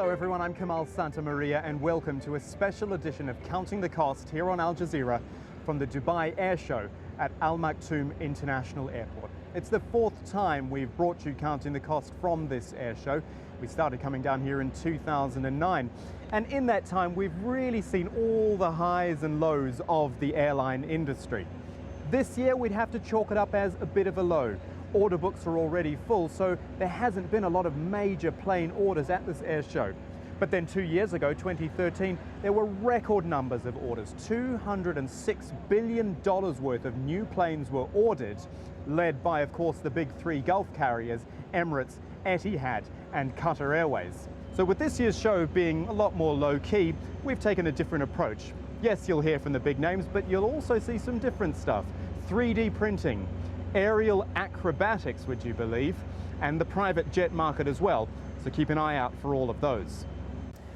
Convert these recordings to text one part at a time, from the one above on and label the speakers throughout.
Speaker 1: Hello everyone, I'm Kamahl Santamaria and welcome to a special edition of Counting the Cost here on Al Jazeera from the Dubai Airshow at Al Maktoum International Airport. It's the fourth time we've brought you Counting the Cost from this airshow. We started coming down here in 2009, and in that time we've really seen all the highs and lows of the airline industry. This year we'd have to chalk it up as a bit of a low. Order books are already full, so there hasn't been a lot of major plane orders at this air show. But then 2 years ago, 2013, there were record numbers of orders. $206 billion worth of new planes were ordered, led by, of course, the big three Gulf carriers, Emirates, Etihad and Qatar Airways. So with this year's show being a lot more low-key, we've taken a different approach. Yes, you'll hear from the big names, but you'll also see some different stuff. 3D printing, aerial acrobatics, would you believe, and the private jet market as well, so keep an eye out for all of those.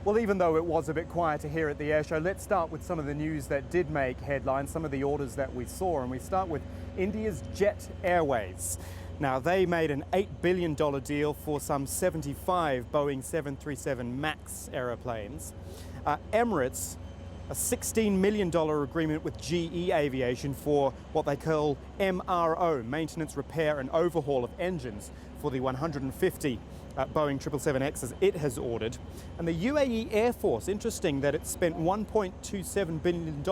Speaker 1: Well, even though it was a bit quieter here at the airshow, let's start with some of the news that did make headlines, some of the orders that we saw, and we start with India's Jet Airways. Now, they made an $8 billion deal for some 75 Boeing 737 MAX aeroplanes. Emirates, a $16 million agreement with GE Aviation for what they call MRO, maintenance, repair and overhaul of engines for the 150 Boeing 777Xs it has ordered. And the UAE Air Force, interesting that it spent $1.27 billion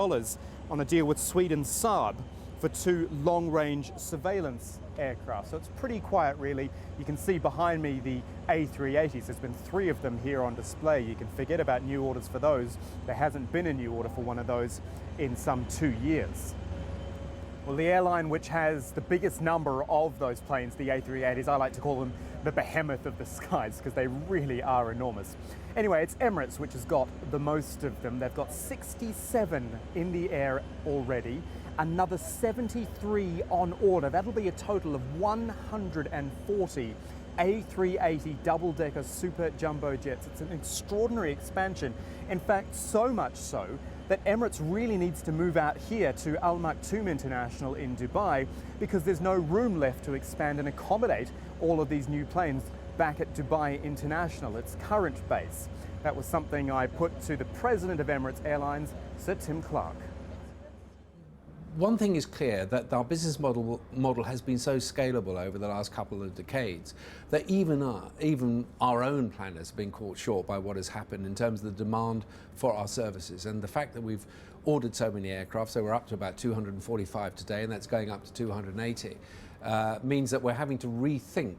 Speaker 1: on a deal with Sweden's Saab for 2 long-range surveillance aircraft. So it's pretty quiet, really. You can see behind me the A380s. There's been 3 of them here on display. You can forget about new orders for those. There hasn't been a new order for one of those in some 2 years. Well, the airline which has the biggest number of those planes, the A380s, I like to call them the behemoth of the skies because they really are enormous. Anyway, it's Emirates which has got the most of them. They've got 67 in the air already, another 73 on order. That'll be a total of 140 A380 double-decker super jumbo jets. It's an extraordinary expansion. In fact, so much so that Emirates really needs to move out here to Al Maktoum International in Dubai because there's no room left to expand and accommodate all of these new planes back at Dubai International, its current base. That was something I put to the president of Emirates Airlines, Sir Tim Clark.
Speaker 2: One thing is clear, that our business model has been so scalable over the last couple of decades that even our own planners have been caught short by what has happened in terms of the demand for our services. And the fact that we've ordered so many aircraft, so we're up to about 245 today, and that's going up to 280, means that we're having to rethink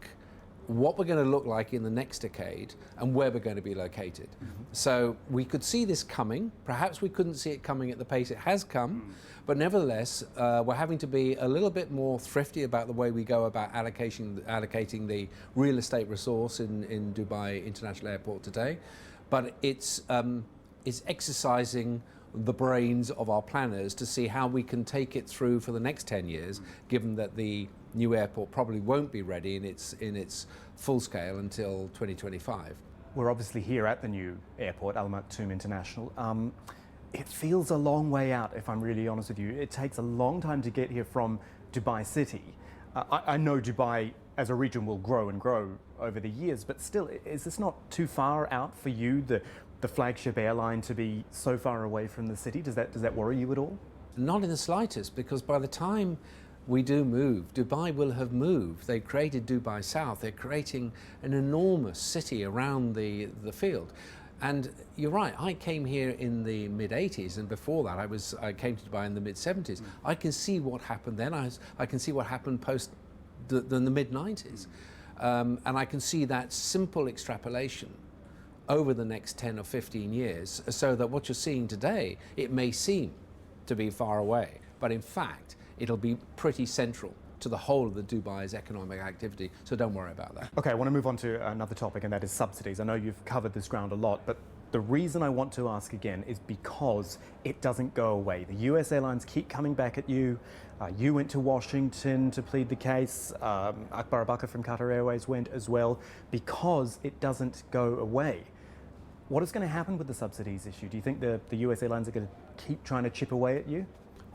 Speaker 2: what we're going to look like in the next decade and where we're going to be located. So we could see this coming. Perhaps we couldn't see it coming at the pace it has come, but nevertheless, we're having to be a little bit more thrifty about the way we go about allocating the real estate resource in Dubai International Airport today. But it's exercising the brains of our planners to see how we can take it through for the next 10 years, given that the new airport probably won't be ready in its full scale until 2025.
Speaker 1: We're obviously here at the new airport, Al Maktoum International. It feels a long way out, if I'm really honest with you. It takes a long time to get here from Dubai City. I know Dubai as a region will grow and grow over the years, but still, is this not too far out for you, the flagship airline, to be so far away from the city? Does that worry you at all?
Speaker 2: Not in the slightest, because by the time we do move, Dubai will have moved. They created Dubai South. They're creating an enormous city around the field. And you're right, I came here in the mid-80s, and before that I came to Dubai in the mid-70s. I can see what happened then. I can see what happened post the mid-90s. And I can see that simple extrapolation over the next 10 or 15 years, so that what you're seeing today, it may seem to be far away, but in fact, it'll be pretty central to the whole of the Dubai's economic activity, so don't worry about that.
Speaker 1: Okay, I want to move on to another topic, and that is subsidies. I know you've covered this ground a lot, but the reason I want to ask again is because it doesn't go away. The US airlines keep coming back at you. You went to Washington to plead the case. Akbar from Qatar Airways went as well, because it doesn't go away. What is going to happen with the subsidies issue? Do you think the US airlines are going to keep trying to chip away at you?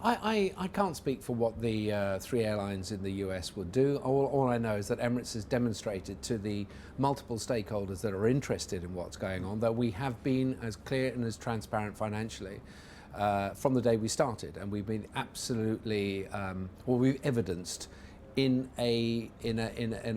Speaker 2: I can't speak for what the three airlines in the US would do. All I know is that Emirates has demonstrated to the multiple stakeholders that are interested in what's going on that we have been as clear and as transparent financially from the day we started, and we've been absolutely, we've evidenced in a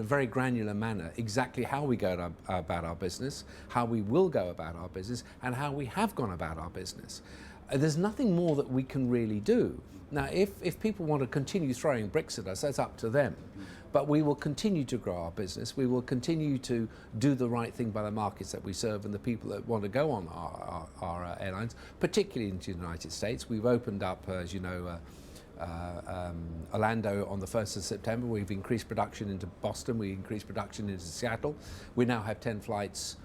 Speaker 2: very granular manner exactly how we go about our business, how we will go about our business, and how we have gone about our business. There's nothing more that we can really do. Now, if people want to continue throwing bricks at us, that's up to them. But we will continue to grow our business. We will continue to do the right thing by the markets that we serve and the people that want to go on our airlines, particularly into the United States. We've opened up, as you know, Orlando on the 1st of September. We've increased production into Boston. We increased production into Seattle. We now have 10 flights,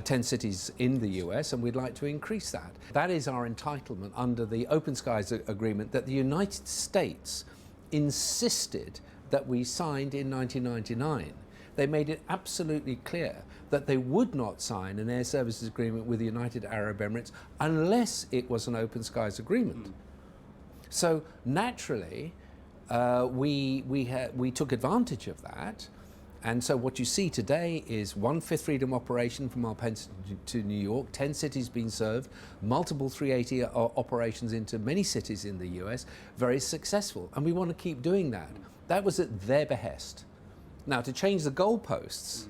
Speaker 2: 10 cities in the US, and we'd like to increase that. That is our entitlement under the Open Skies Agreement that the United States insisted that we signed in 1999. They made it absolutely clear that they would not sign an air services agreement with the United Arab Emirates unless it was an Open Skies Agreement. So naturally, we took advantage of that. And so what you see today is one Fifth Freedom operation from Malpensa to New York, 10 cities being served, multiple 380 operations into many cities in the US, very successful. And we want to keep doing that. That was at their behest. Now, to change the goalposts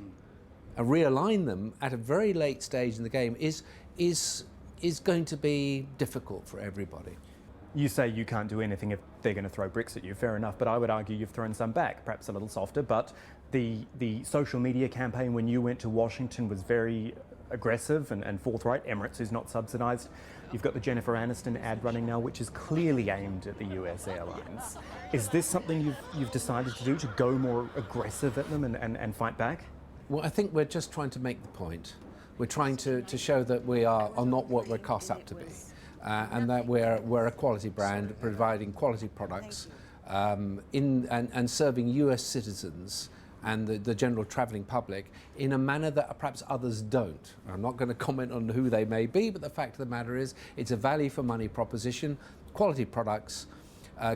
Speaker 2: and realign them at a very late stage in the game is going to be difficult for everybody.
Speaker 1: You say you can't do anything if they're going to throw bricks at you, fair enough, but I would argue you've thrown some back, perhaps a little softer, but the social media campaign when you went to Washington was very aggressive and forthright. Emirates is not subsidised. You've got the Jennifer Aniston ad running now, which is clearly aimed at the US airlines. Is this something you've decided to do, to go more aggressive at them and fight back?
Speaker 2: Well, I think we're just trying to make the point. We're trying to show that we are not what we're cast up to be. And that we're a quality brand providing quality products and serving US citizens and the general travelling public in a manner that perhaps others don't. I'm not going to comment on who they may be, but the fact of the matter is it's a value for money proposition, quality products,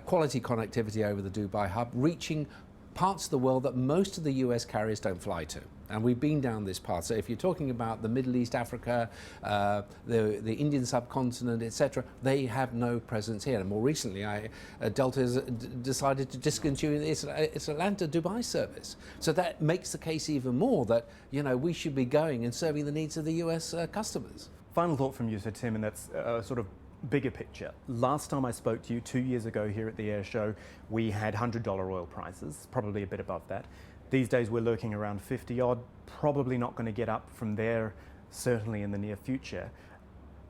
Speaker 2: quality connectivity over the Dubai hub, reaching parts of the world that most of the US carriers don't fly to. And we've been down this path. So if you're talking about the Middle East, Africa, the Indian subcontinent, etc., they have no presence here. And more recently, Delta has decided to discontinue its Atlanta-Dubai service. So that makes the case even more that, you know, we should be going and serving the needs of the US customers.
Speaker 1: Final thought from you, Sir Tim, and that's sort of bigger picture. Last time I spoke to you 2 years ago here at the air show, we had $100 oil prices, probably a bit above that. These days we're lurking around 50 odd, probably not going to get up from there, certainly in the near future.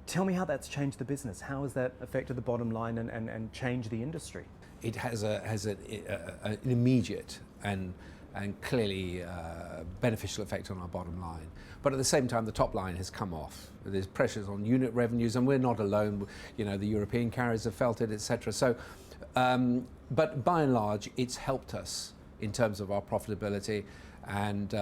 Speaker 1: Tell me how that's changed the business. How has that affected the bottom line and changed the industry?
Speaker 2: It has an immediate and clearly beneficial effect on our bottom line. But at the same time, the top line has come off. There's pressures on unit revenues, and we're not alone. You know, the European carriers have felt it, etc. So, but by and large, it's helped us in terms of our profitability, and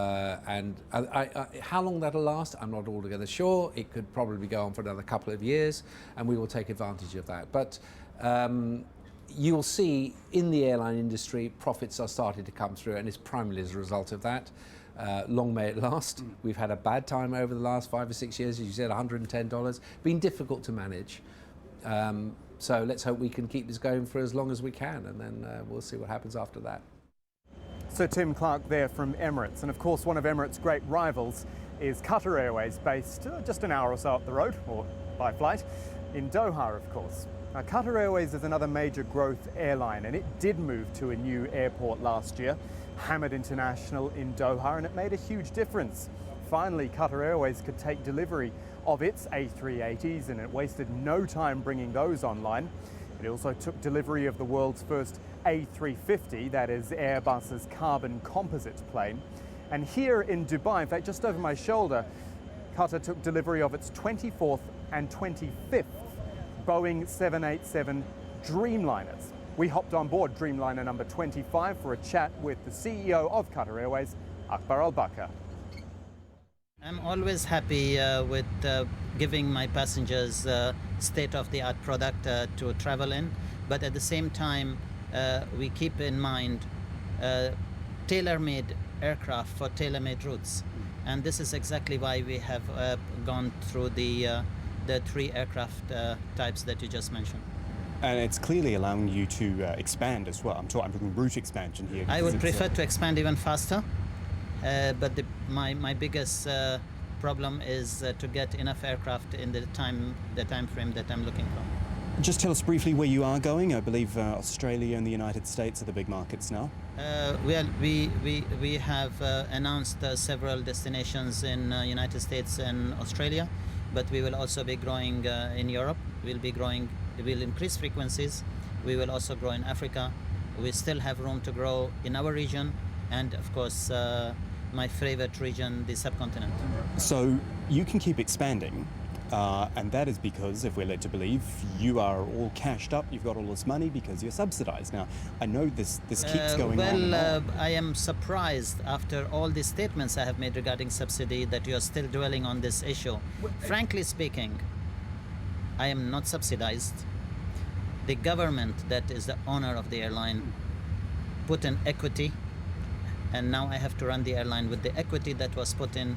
Speaker 2: how long that'll last, I'm not altogether sure. It could probably go on for another couple of years, and we will take advantage of that. But you'll see in the airline industry, profits are starting to come through, and it's primarily as a result of that. Long may it last. We've had a bad time over the last 5 or 6 years, as you said, $110, been difficult to manage. So let's hope we can keep this going for as long as we can, and then we'll see what happens after that.
Speaker 1: So Tim Clark there from Emirates, and of course one of Emirates' great rivals is Qatar Airways, based just an hour or so up the road, or by flight, in Doha of course. Now, Qatar Airways is another major growth airline, and it did move to a new airport last year, Hamad International in Doha, and it made a huge difference. Finally, Qatar Airways could take delivery of its A380s, and it wasted no time bringing those online. It also took delivery of the world's first A350, that is Airbus's carbon composite plane. And here in Dubai, in fact just over my shoulder, Qatar took delivery of its 24th and 25th Boeing 787 Dreamliners. We hopped on board Dreamliner number 25 for a chat with the CEO of Qatar Airways, Akbar Al-Bakr.
Speaker 3: I'm always happy with giving my passengers state-of-the-art product to travel in, but at the same time, we keep in mind tailor-made aircraft for tailor-made routes. And this is exactly why we have gone through the three aircraft types that you just mentioned.
Speaker 1: And it's clearly allowing you to expand as well. I'm talking route expansion here.
Speaker 3: I would prefer to expand even faster, but my biggest problem is to get enough aircraft in the time frame that I'm looking for.
Speaker 1: Just tell us briefly where you are going. I believe Australia and the United States are the big markets now.
Speaker 3: We have announced several destinations in United States and Australia, but we will also be growing in Europe. We'll increase frequencies. We will also grow in Africa. We still have room to grow in our region, and of course, my favorite region, the subcontinent.
Speaker 1: So you can keep expanding. And that is because, if we're led to believe, you are all cashed up, you've got all this money because you're subsidized. Now, I know this keeps going on.
Speaker 3: Well, I am surprised after all the statements I have made regarding subsidy that you are still dwelling on this issue. Frankly speaking, I am not subsidized. The government that is the owner of the airline put in equity, and now I have to run the airline with the equity that was put in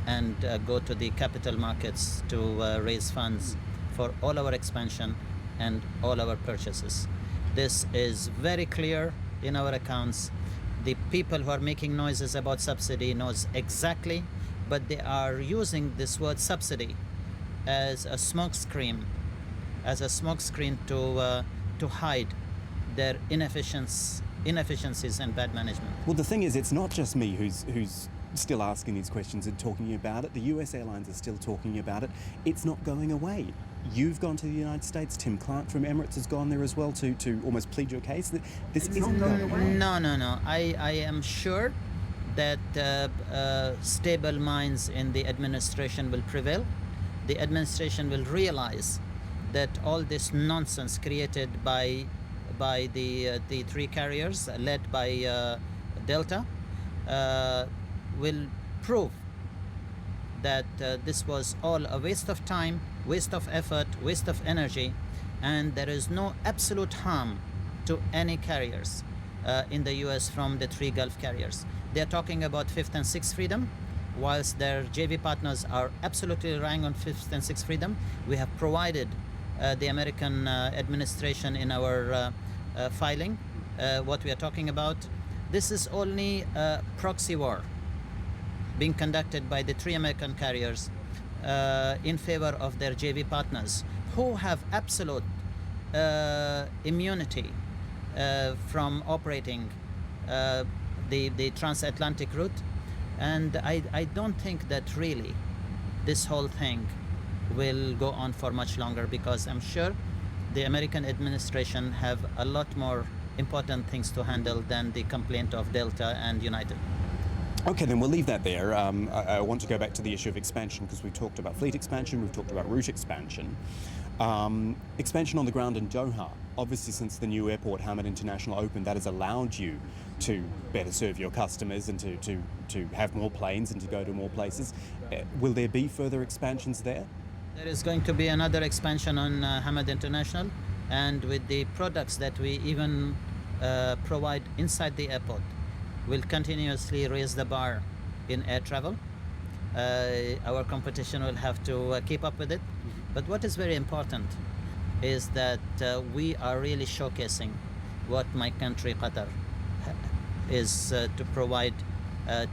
Speaker 3: and go to the capital markets to raise funds for all our expansion and all our purchases. This is very clear in our accounts. The people who are making noises about subsidy knows exactly, but they are using this word subsidy as a smokescreen, to hide their inefficiencies and bad management.
Speaker 1: Well, the thing is, it's not just me who's still asking these questions and talking about it. The US airlines are still talking about it. It's not going away. You've gone to the United States. Tim Clark from Emirates has gone there as well to almost plead your case. This isn't going away.
Speaker 3: No. I am sure that stable minds in the administration will prevail. The administration will realize that all this nonsense created by the three carriers led by Delta will prove that this was all a waste of time, waste of effort, waste of energy, and there is no absolute harm to any carriers in the US from the three Gulf carriers. They are talking about fifth and sixth freedom, whilst their JV partners are absolutely relying on fifth and sixth freedom. We have provided the American administration in our filing what we are talking about. This is only a proxy war being conducted by the three American carriers in favor of their JV partners who have absolute immunity from operating the transatlantic route. And I don't think that really this whole thing will go on for much longer, because I'm sure the American administration have a lot more important things to handle than the complaint of Delta and United.
Speaker 1: Okay, then we'll leave that there. I want to go back to the issue of expansion, because we've talked about fleet expansion, we've talked about route expansion. Expansion on the ground in Doha. Obviously, since the new airport, Hamad International, opened, that has allowed you to better serve your customers and to have more planes and to go to more places. Will there be further expansions there?
Speaker 3: There is going to be another expansion on Hamad International, and with the products that we even provide inside the airport, we'll continuously raise the bar in air travel. Our competition will have to keep up with it. But what is very important is that we are really showcasing what my country, Qatar, is to provide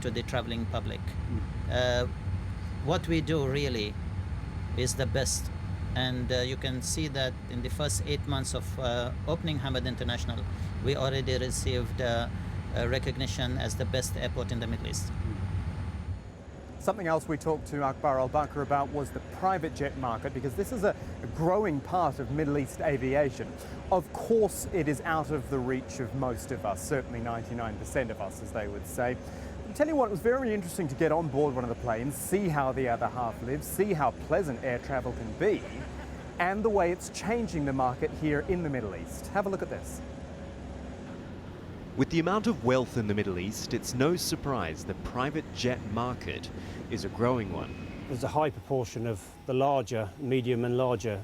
Speaker 3: to the traveling public. What we do really is the best. And you can see that in the first 8 months of opening Hamad International, we already received recognition as the best airport in the Middle East.
Speaker 1: Something else we talked to Akbar Al-Bakr about was the private jet market, because this is a growing part of Middle East aviation. Of course, it is out of the reach of most of us, certainly 99% of us, as they would say. I'll tell you what, it was very interesting to get on board one of the planes, see how the other half lives, see how pleasant air travel can be, and the way it's changing the market here in the Middle East. Have a look at this.
Speaker 4: With the amount of wealth in the Middle East, it's no surprise the private jet market is a growing one. there's a high proportion of the larger, medium and larger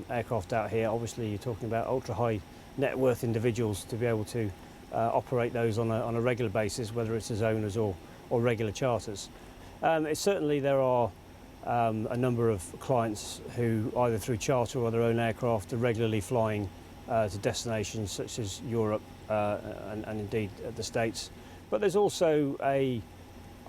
Speaker 4: aircraft out here. Obviously, you're talking about ultra-high net worth individuals to be able to operate those on a regular basis, whether it's as owners or regular charters. Certainly there are a number of clients who, either through charter or their own aircraft, are regularly flying to destinations such as Europe and indeed the States. But there's also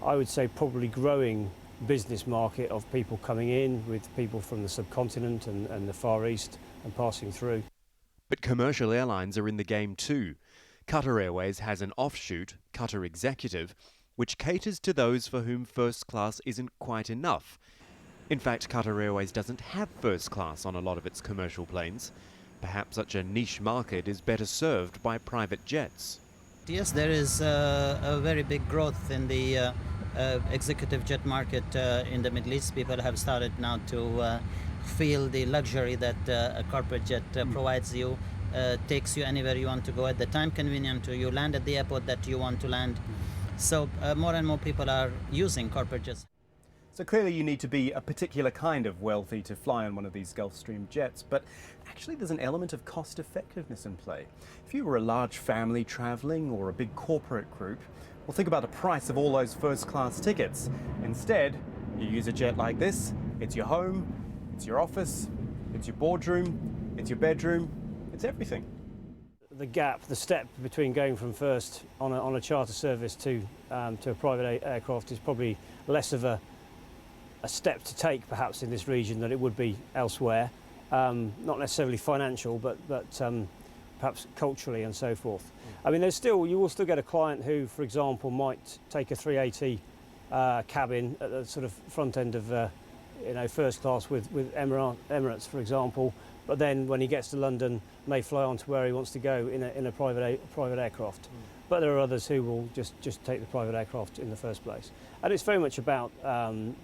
Speaker 4: I would say, probably growing business market of people coming in, with people from the subcontinent and the Far East and passing through.
Speaker 1: But commercial airlines are in the game too. Qatar Airways has an offshoot, Qatar Executive, which caters to those for whom first class isn't quite enough. In fact, Qatar Airways doesn't have first class on a lot of its commercial planes. Perhaps such a niche market is better served by private jets.
Speaker 3: Yes, there is a very big growth in the executive jet market in the Middle East. People have started now to feel the luxury that a corporate jet provides you, takes you anywhere you want to go at the time convenient to you, land at the airport that you want to land. So more and more people are using corporate jets.
Speaker 1: So clearly you need to be a particular kind of wealthy to fly on one of these Gulfstream jets, but actually there's an element of cost effectiveness in play. If you were a large family travelling or a big corporate group, well, think about the price of all those first class tickets. Instead, you use a jet like this, it's your home, it's your office, it's your boardroom, it's your bedroom, it's everything.
Speaker 4: The gap, the step between going from first on a charter service to a private aircraft is probably less of a step to take perhaps in this region than it would be elsewhere. Not necessarily financial, but perhaps culturally and so forth. I mean, you will still get a client who, for example, might take a 380 cabin at the sort of front end of first class with Emirates, for example, but then when he gets to London may fly on to where he wants to go in a private aircraft. But there are others who will just take the private aircraft in the first place. And it's very much about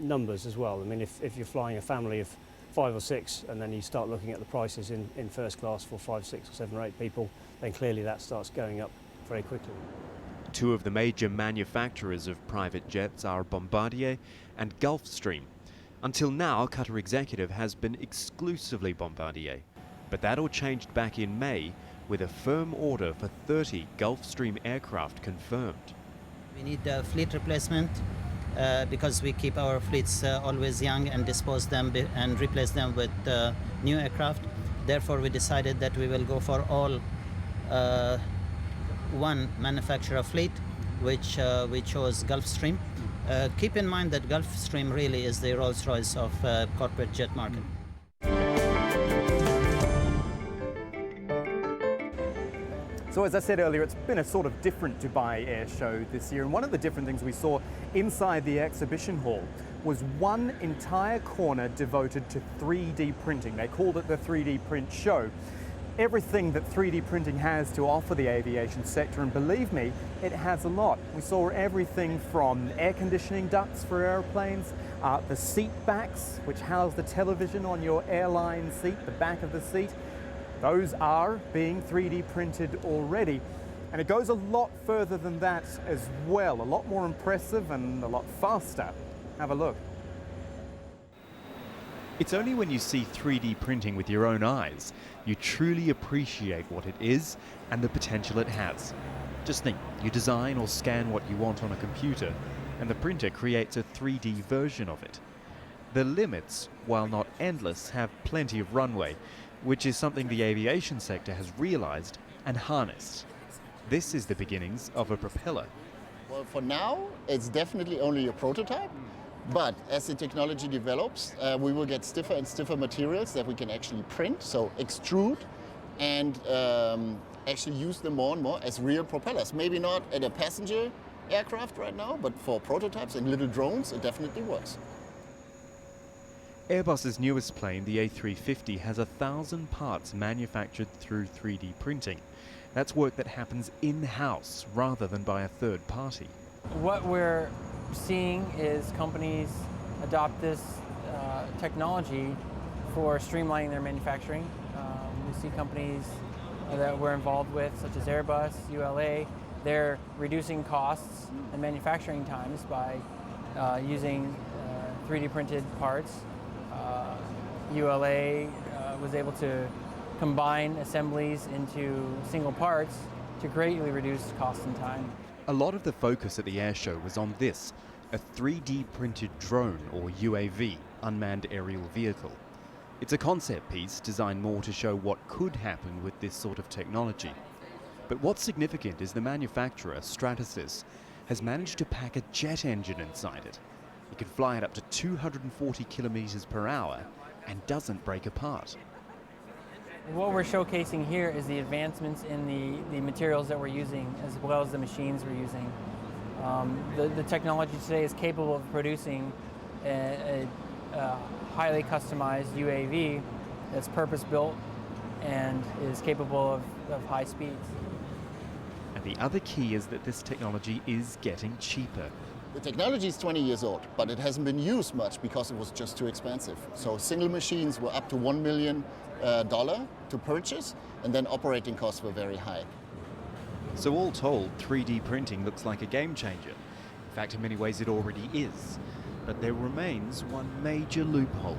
Speaker 4: numbers as well. I mean, if you're flying a family of 5 or 6 and then you start looking at the prices in first class for 5, 6 or 7 or 8 people, then clearly that starts going up very quickly.
Speaker 1: Two of the major manufacturers of private jets are Bombardier and Gulfstream. Until now, Qatar Executive has been exclusively Bombardier. But that all changed back in May, with a firm order for 30 Gulfstream aircraft confirmed.
Speaker 3: We need fleet replacement because we keep our fleets always young and dispose them and replace them with new aircraft. Therefore, we decided that we will go for all one manufacturer fleet, which we chose Gulfstream. Keep in mind that Gulfstream really is the Rolls-Royce of corporate jet market.
Speaker 1: So as I said earlier, it's been a sort of different Dubai Airshow this year, and one of the different things we saw inside the exhibition hall was one entire corner devoted to 3D printing. They called it the 3D print show. Everything that 3D printing has to offer the aviation sector, and believe me, it has a lot. We saw everything from air conditioning ducts for airplanes, the seat backs, which house the television on your airline seat, the back of the seat. Those are being 3D printed already. And it goes a lot further than that as well, a lot more impressive and a lot faster. Have a look. It's only when you see 3D printing with your own eyes you truly appreciate what it is and the potential it has. Just think, you design or scan what you want on a computer, and the printer creates a 3D version of it. The limits, while not endless, have plenty of runway, which is something the aviation sector has realized and harnessed. This is the beginnings of a propeller.
Speaker 5: Well, for now, it's definitely only a prototype. But as the technology develops, we will get stiffer and stiffer materials that we can actually print, so extrude, and actually use them more and more as real propellers. Maybe not at a passenger aircraft right now, but for prototypes and little drones, it definitely works.
Speaker 1: Airbus's newest plane, the A350, has 1,000 parts manufactured through 3D printing. That's work that happens in-house rather than by a third party.
Speaker 6: What we're seeing is companies adopt this technology for streamlining their manufacturing. We see companies that we're involved with, such as Airbus, ULA, they're reducing costs and manufacturing times by using 3D printed parts. ULA was able to combine assemblies into single parts to greatly reduce cost and time.
Speaker 1: A lot of the focus at the airshow was on this, a 3D printed drone or UAV, unmanned aerial vehicle. It's a concept piece designed more to show what could happen with this sort of technology. But what's significant is the manufacturer, Stratasys, has managed to pack a jet engine inside it. It can fly at up to 240 kilometers per hour and doesn't break apart.
Speaker 6: What we're showcasing here is the advancements in the materials that we're using, as well as the machines we're using. The technology today is capable of producing a highly customized UAV that's purpose-built and is capable of high speeds.
Speaker 1: And the other key is that this technology is getting cheaper.
Speaker 5: The technology is 20 years old, but it hasn't been used much because it was just too expensive. So single machines were up to $1 million to purchase, and then operating costs were very high.
Speaker 1: So all told, 3D printing looks like a game changer. In fact, in many ways it already is. But there remains one major loophole.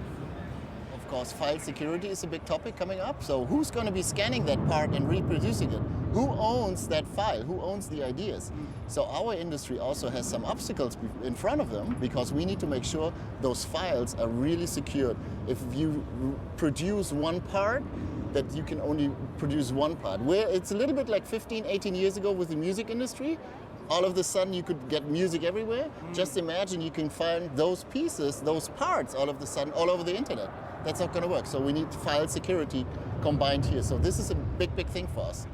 Speaker 5: Of course, file security is a big topic coming up. So who's going to be scanning that part and reproducing it? Who owns that file? Who owns the ideas? So our industry also has some obstacles in front of them, because we need to make sure those files are really secured. If you produce one part, that you can only produce one part. Where it's a little bit like 15, 18 years ago with the music industry, all of a sudden you could get music everywhere. Just imagine you can find those pieces, those parts all of a sudden all over the internet. That's not going to work. So we need file security combined here. So this is a big, big thing for us.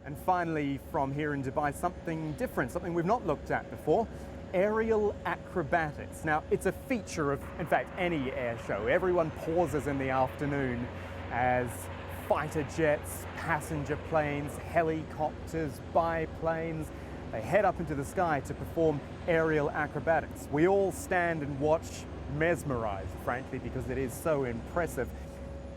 Speaker 1: And finally, from here in Dubai, something different, something we've not looked at before, aerial acrobatics. Now, it's a feature of, in fact, any air show. Everyone pauses in the afternoon as fighter jets, passenger planes, helicopters, biplanes, they head up into the sky to perform aerial acrobatics. We all stand and watch, mesmerized, frankly, because it is so impressive.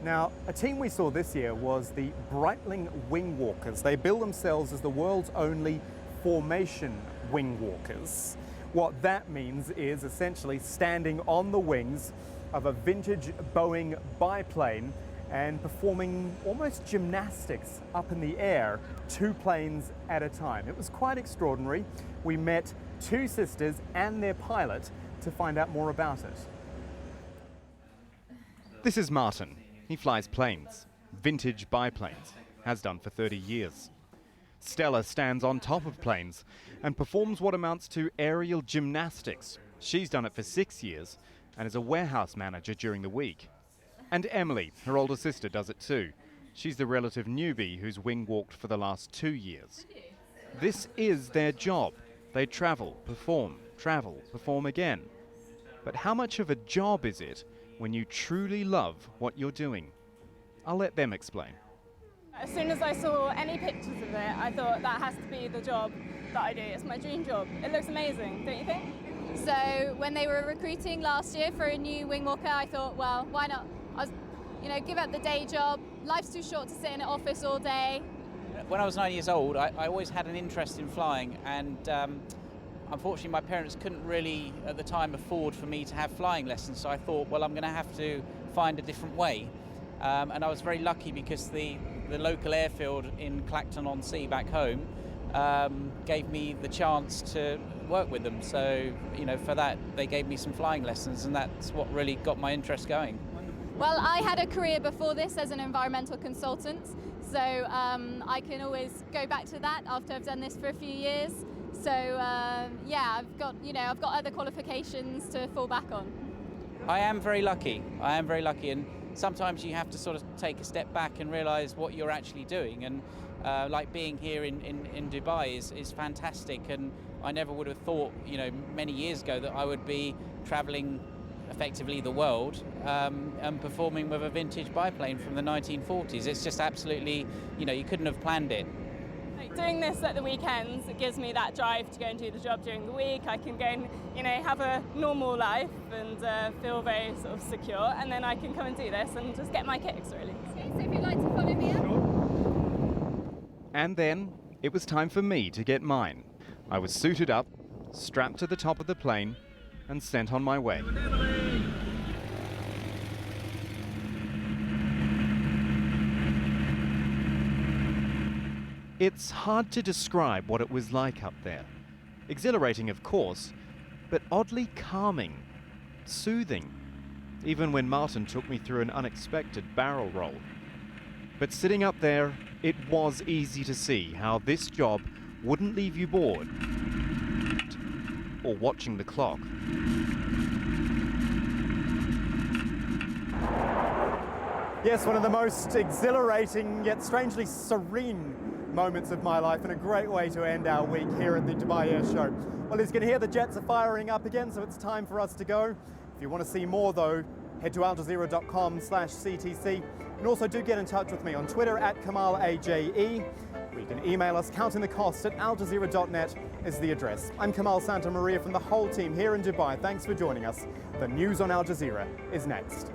Speaker 1: Now, a team we saw this year was the Breitling Wing Walkers. They bill themselves as the world's only formation wing walkers. What that means is essentially standing on the wings of a vintage Boeing biplane and performing almost gymnastics up in the air, 2 planes at a time. It was quite extraordinary. We met 2 sisters and their pilot to find out more about it. This is Martin. He flies planes, vintage biplanes, has done for 30 years. Stella stands on top of planes and performs what amounts to aerial gymnastics. She's done it for 6 years and is a warehouse manager during the week. And Emily, her older sister, does it too. She's the relative newbie who's wing walked for the last 2 years. This is their job. They travel, perform again. But how much of a job is it when you truly love what you're doing? I'll let them explain.
Speaker 7: As soon as I saw any pictures of it, I thought that has to be the job that I do. It's my dream job. It looks amazing, don't you think?
Speaker 8: So when they were recruiting last year for a new wing walker, I thought, well, why not? Give up the day job. Life's too short to sit in an office all day.
Speaker 9: When I was 9 years old, I always had an interest in flying, and unfortunately my parents couldn't really at the time afford for me to have flying lessons, so I thought, well, I'm going to have to find a different way. And I was very lucky because the local airfield in Clacton-on-Sea back home gave me the chance to work with them. So, for that, they gave me some flying lessons, and that's what really got my interest going.
Speaker 8: Well, I had a career before this as an environmental consultant, so I can always go back to that after I've done this for a few years. So I've got other qualifications to fall back on.
Speaker 9: I am very lucky, and sometimes you have to sort of take a step back and realise what you're actually doing, and like being here in Dubai is fantastic, and I never would have thought, many years ago that I would be travelling effectively the world and performing with a vintage biplane from the 1940s. It's just absolutely, you couldn't have planned it.
Speaker 7: Doing this at the weekends, it gives me that drive to go and do the job during the week. I can go and, have a normal life and feel very sort of secure, and then I can come and do this and just get my kicks, really.
Speaker 8: Okay, so if you'd like to follow me up.
Speaker 1: And then it was time for me to get mine. I was suited up, strapped to the top of the plane, and sent on my way. It's hard to describe what it was like up there. Exhilarating, of course, but oddly calming, soothing, even when Martin took me through an unexpected barrel roll. But sitting up there, it was easy to see how this job wouldn't leave you bored or watching the clock. Yes, one of the most exhilarating yet strangely serene moments of my life, and a great way to end our week here at the Dubai Airshow. Well, as you can hear, the jets are firing up again, so it's time for us to go. If you want to see more though, head to aljazeera.com/CTC, and also do get in touch with me on Twitter at Kamahl AJE, or you can email us. Counting the cost at aljazeera.net is the address. I'm Kamahl Santamaria from the whole team here in Dubai. Thanks for joining us. The news on Al Jazeera is next.